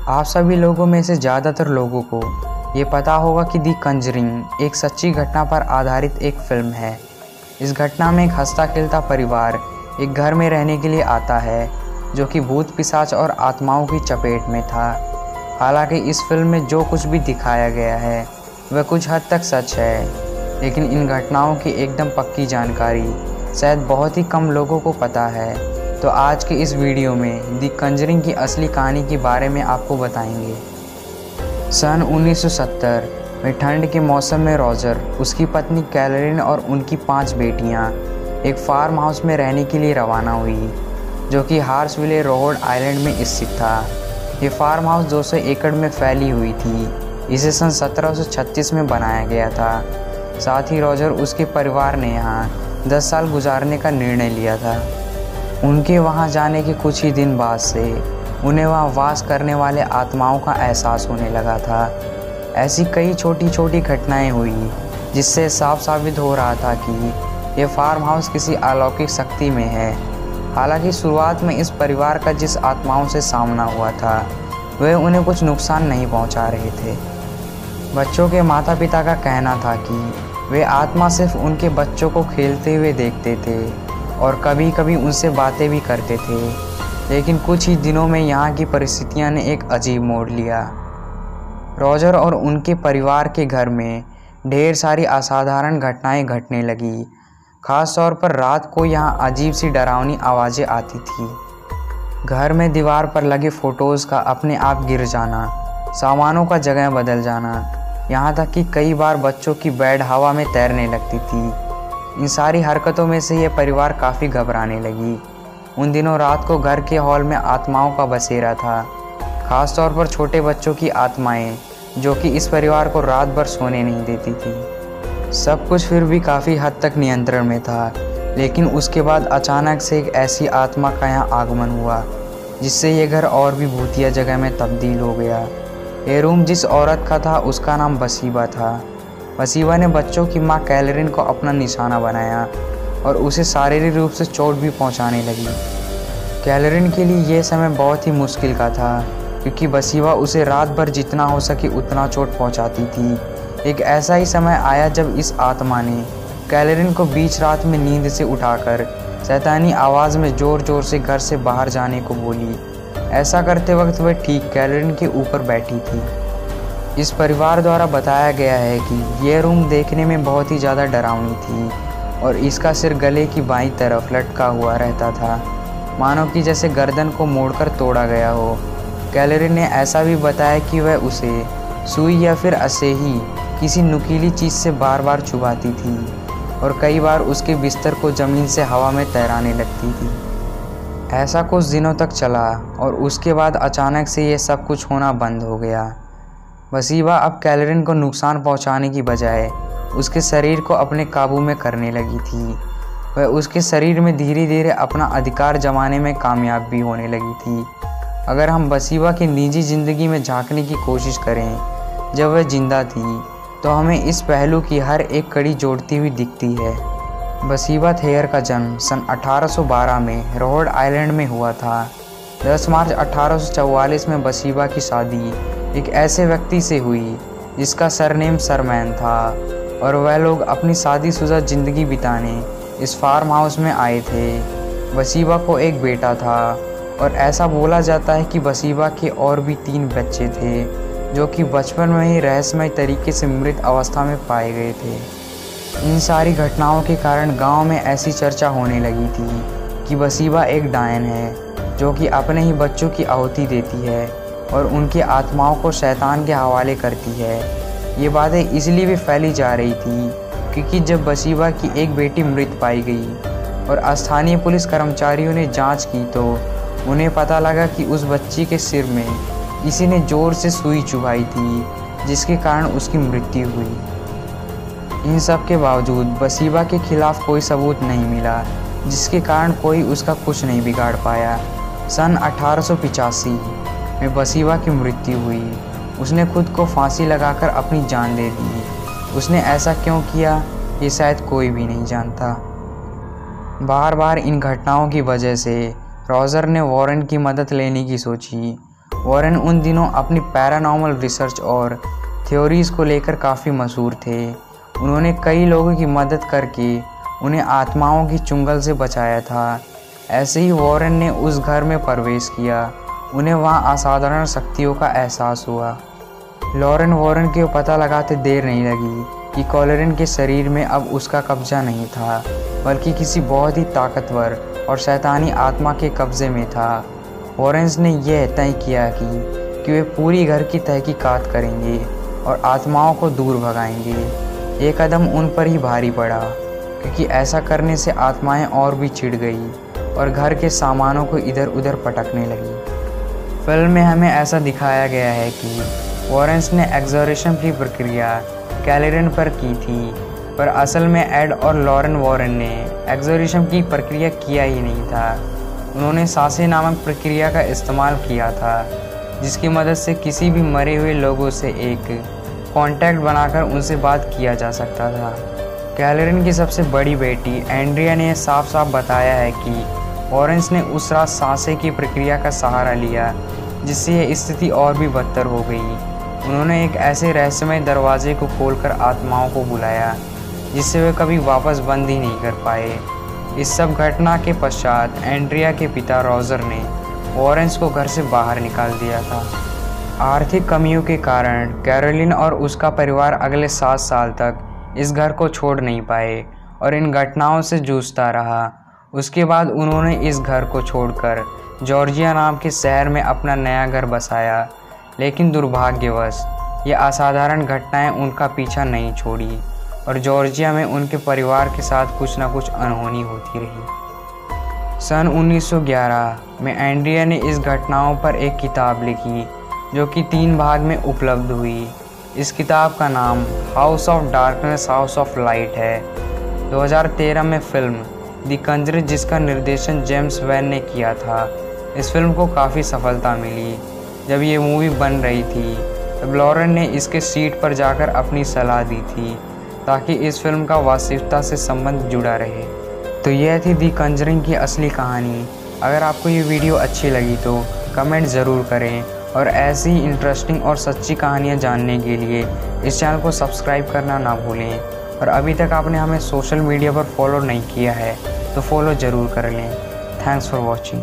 आप सभी लोगों में से ज़्यादातर लोगों को ये पता होगा कि दी कंजरिंग एक सच्ची घटना पर आधारित एक फिल्म है। इस घटना में एक हंसता खेलता परिवार एक घर में रहने के लिए आता है जो कि भूत पिशाच और आत्माओं की चपेट में था। हालांकि इस फिल्म में जो कुछ भी दिखाया गया है वह कुछ हद तक सच है, लेकिन इन घटनाओं की एकदम पक्की जानकारी शायद बहुत ही कम लोगों को पता है। तो आज के इस वीडियो में दी कंजरिंग की असली कहानी के बारे में आपको बताएंगे। सन 1970 में ठंड के मौसम में रॉजर, उसकी पत्नी कैलरिन और उनकी 5 बेटियां एक फार्म हाउस में रहने के लिए रवाना हुई जो कि हार्सविले, रोड आइलैंड में स्थित था। ये फार्म हाउस 200 एकड़ में फैली हुई थी। इसे सन 1736 में बनाया गया था। साथ ही रॉजर उसके परिवार ने यहाँ 10 साल गुजारने का निर्णय लिया था। उनके वहाँ जाने के कुछ ही दिन बाद से उन्हें वहाँ वास करने वाले आत्माओं का एहसास होने लगा था। ऐसी कई छोटी छोटी घटनाएं हुई जिससे साफ साबित हो रहा था कि यह फार्म हाउस किसी अलौकिक शक्ति में है। हालांकि शुरुआत में इस परिवार का जिस आत्माओं से सामना हुआ था वे उन्हें कुछ नुकसान नहीं पहुंचा रहे थे। बच्चों के माता पिता का कहना था कि वे आत्मा सिर्फ उनके बच्चों को खेलते हुए देखते थे और कभी कभी उनसे बातें भी करते थे। लेकिन कुछ ही दिनों में यहाँ की परिस्थितियाँ ने एक अजीब मोड़ लिया। रॉजर और उनके परिवार के घर में ढेर सारी असाधारण घटनाएं घटने लगी। ख़ास तौर पर रात को यहाँ अजीब सी डरावनी आवाज़ें आती थी। घर में दीवार पर लगे फ़ोटोज़ का अपने आप गिर जाना, सामानों का जगह बदल जाना, यहाँ तक कि कई बार बच्चों की बेड हवा में तैरने लगती थी। इन सारी हरकतों में से ये परिवार काफ़ी घबराने लगी। उन दिनों रात को घर के हॉल में आत्माओं का बसेरा था, ख़ास तौर पर छोटे बच्चों की आत्माएं जो कि इस परिवार को रात भर सोने नहीं देती थी। सब कुछ फिर भी काफ़ी हद तक नियंत्रण में था, लेकिन उसके बाद अचानक से एक ऐसी आत्मा का यहाँ आगमन हुआ जिससे ये घर और भी भूतिया जगह में तब्दील हो गया। ये रूम जिस औरत का था उसका नाम बसीबा था। बसीबा ने बच्चों की मां कैलरिन को अपना निशाना बनाया और उसे शारीरिक रूप से चोट भी पहुंचाने लगी। कैलरिन के लिए यह समय बहुत ही मुश्किल का था क्योंकि बसीबा उसे रात भर जितना हो सके उतना चोट पहुंचाती थी। एक ऐसा ही समय आया जब इस आत्मा ने कैलरिन को बीच रात में नींद से उठाकर शैतानी आवाज़ में ज़ोर ज़ोर से घर से बाहर जाने को बोली। ऐसा करते वक्त वह ठीक कैलरिन के ऊपर बैठी थी। इस परिवार द्वारा बताया गया है कि यह रूम देखने में बहुत ही ज़्यादा डरावनी थी और इसका सिर गले की बाईं तरफ लटका हुआ रहता था, मानो कि जैसे गर्दन को मोड़कर तोड़ा गया हो। कैलरिन ने ऐसा भी बताया कि वह उसे सुई या फिर असेही किसी नुकीली चीज़ से बार बार चुभाती थी और कई बार उसके बिस्तर को ज़मीन से हवा में तैराने लगती थी। ऐसा कुछ दिनों तक चला और उसके बाद अचानक से ये सब कुछ होना बंद हो गया। बसीबा अब कैलरिन को नुकसान पहुंचाने की बजाय उसके शरीर को अपने काबू में करने लगी थी। वह उसके शरीर में धीरे धीरे अपना अधिकार जमाने में कामयाब भी होने लगी थी। अगर हम बसीबा की निजी ज़िंदगी में झांकने की कोशिश करें जब वह जिंदा थी तो हमें इस पहलू की हर एक कड़ी जोड़ती हुई दिखती है। बसीबा थेयर का जन्म सन 1812 में रोड आइलैंड में हुआ था। 10 मार्च 1844 में बसीबा की शादी एक ऐसे व्यक्ति से हुई जिसका सरनेम सरमैन था और वह लोग अपनी शादीशुदा ज़िंदगी बिताने इस फार्म हाउस में आए थे। बसीबा को एक बेटा था और ऐसा बोला जाता है कि बसीबा के और भी 3 बच्चे थे जो कि बचपन में ही रहस्यमय तरीके से मृत अवस्था में पाए गए थे। इन सारी घटनाओं के कारण गांव में ऐसी चर्चा होने लगी थी कि बसीबा एक डायन है जो कि अपने ही बच्चों की आहुति देती है और उनकी आत्माओं को शैतान के हवाले करती है। ये बातें इसलिए भी फैली जा रही थी क्योंकि जब बसीबा की एक बेटी मृत पाई गई और स्थानीय पुलिस कर्मचारियों ने जांच की तो उन्हें पता लगा कि उस बच्ची के सिर में किसी ने ज़ोर से सुई चुभाई थी जिसके कारण उसकी मृत्यु हुई। इन सब के बावजूद बसीबा के खिलाफ कोई सबूत नहीं मिला जिसके कारण कोई उसका कुछ नहीं बिगाड़ पाया। सन 1885 में बसीबा की मृत्यु हुई। उसने खुद को फांसी लगाकर अपनी जान दे दी। उसने ऐसा क्यों किया ये शायद कोई भी नहीं जानता। बार बार इन घटनाओं की वजह से रॉजर ने वॉरेन की मदद लेने की सोची वॉरेन उन दिनों अपनी पैरानॉर्मल रिसर्च और थ्योरीज़ को लेकर काफ़ी मशहूर थे। उन्होंने कई लोगों की मदद करके उन्हें आत्माओं की चुंगल से बचाया था। ऐसे ही वॉरेन ने उस घर में प्रवेश किया। उन्हें वहाँ असाधारण शक्तियों का एहसास हुआ। लॉरेन वॉरेन को पता लगाते देर नहीं लगी कि कॉलरिन के शरीर में अब उसका कब्जा नहीं था, बल्कि किसी बहुत ही ताकतवर और शैतानी आत्मा के कब्जे में था। वॉरेन्स ने यह तय किया कि वे पूरी घर की तहकीकात करेंगे और आत्माओं को दूर भगाएंगे। ये कदम उन पर ही भारी पड़ा, क्योंकि ऐसा करने से आत्माएं और भी चिढ़ गई और घर के सामानों को इधर उधर पटकने लगी। फिल्म में हमें ऐसा दिखाया गया है कि वॉरेन्स ने एक्सोर्सिज्म की प्रक्रिया कैलरिन पर की थी, पर असल में एड और लॉरेन वॉरेन ने एक्सोर्सिज्म की प्रक्रिया किया ही नहीं था। उन्होंने सांसें नामक प्रक्रिया का इस्तेमाल किया था, जिसकी मदद से किसी भी मरे हुए लोगों से एक कांटेक्ट बनाकर उनसे बात किया जा सकता था। कैलरिन की सबसे बड़ी बेटी एंड्रिया ने साफ साफ बताया है कि वॉरेन्स ने उस रात सांसें की प्रक्रिया का सहारा लिया, जिससे यह स्थिति और भी बदतर हो गई। उन्होंने एक ऐसे रहस्यमय दरवाजे को खोलकर आत्माओं को बुलाया, जिससे वे कभी वापस बंद ही नहीं कर पाए। इस सब घटना के पश्चात एंड्रिया के पिता रॉजर ने वॉरेन्स को घर से बाहर निकाल दिया था। आर्थिक कमियों के कारण कैरोलिन और उसका परिवार अगले 7 साल तक इस घर को छोड़ नहीं पाए और इन घटनाओं से जूझता रहा। उसके बाद उन्होंने इस घर को छोड़कर जॉर्जिया नाम के शहर में अपना नया घर बसाया, लेकिन दुर्भाग्यवश ये असाधारण घटनाएं उनका पीछा नहीं छोड़ी और जॉर्जिया में उनके परिवार के साथ कुछ न कुछ अनहोनी होती रही। सन 1911 में एंड्रिया ने इस घटनाओं पर एक किताब लिखी, जो कि 3 भाग में उपलब्ध हुई। इस किताब का नाम house of darkness house of light है। 2013 में फिल्म द कंजरिंग, जिसका निर्देशन जेम्स वैन ने किया था, इस फिल्म को काफ़ी सफलता मिली। जब ये मूवी बन रही थी तब लॉरेन ने इसके सीट पर जाकर अपनी सलाह दी थी, ताकि इस फिल्म का वास्तविकता से संबंध जुड़ा रहे। तो यह थी द कंजरिंग की असली कहानी। अगर आपको ये वीडियो अच्छी लगी तो कमेंट ज़रूर करें और ऐसी ही इंटरेस्टिंग और सच्ची कहानियाँ जानने के लिए इस चैनल को सब्सक्राइब करना ना भूलें। और अभी तक आपने हमें सोशल मीडिया पर फॉलो नहीं किया है तो फॉलो ज़रूर कर लें। Thanks for watching.